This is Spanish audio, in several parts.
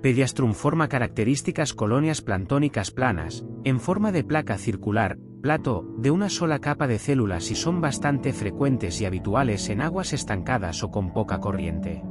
Pediastrum forma características colonias planctónicas planas, en forma de placa circular, plato, de una sola capa de células y son bastante frecuentes y habituales en aguas estancadas o con poca corriente.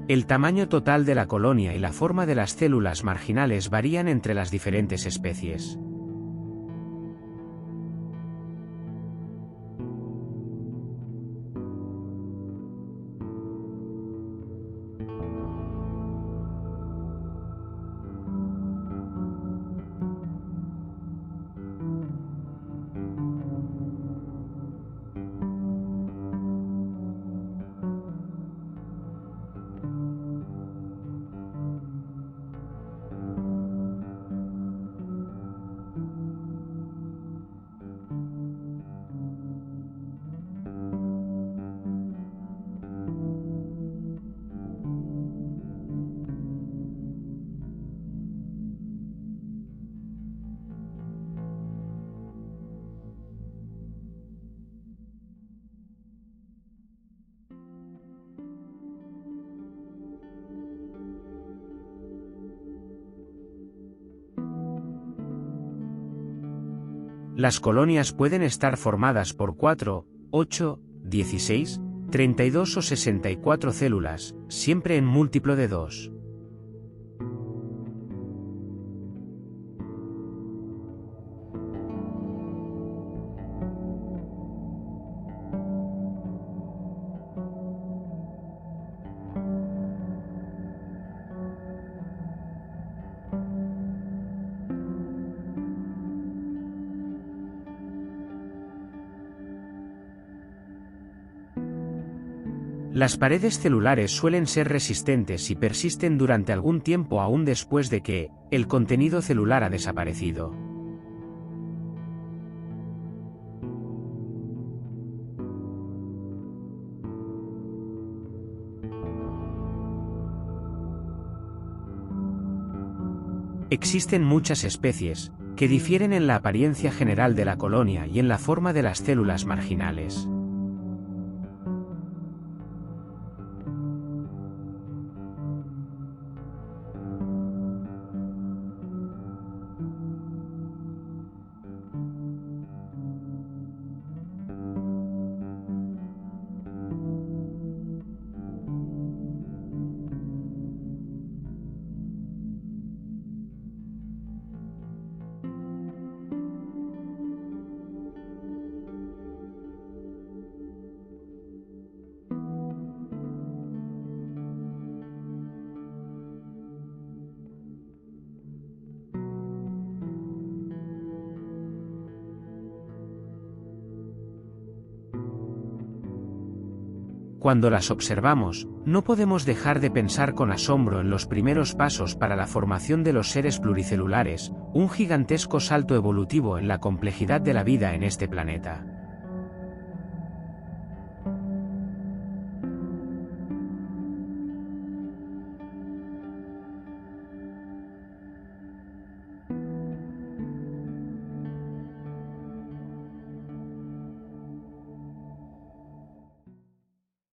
El tamaño total de la colonia y la forma de las células marginales varían entre las diferentes especies. Las colonias pueden estar formadas por 4, 8, 16, 32 o 64 células, siempre en múltiplo de 2. Las paredes celulares suelen ser resistentes y persisten durante algún tiempo aún después de que el contenido celular ha desaparecido. Existen muchas especies que difieren en la apariencia general de la colonia y en la forma de las células marginales. Cuando las observamos, no podemos dejar de pensar con asombro en los primeros pasos para la formación de los seres pluricelulares, un gigantesco salto evolutivo en la complejidad de la vida en este planeta.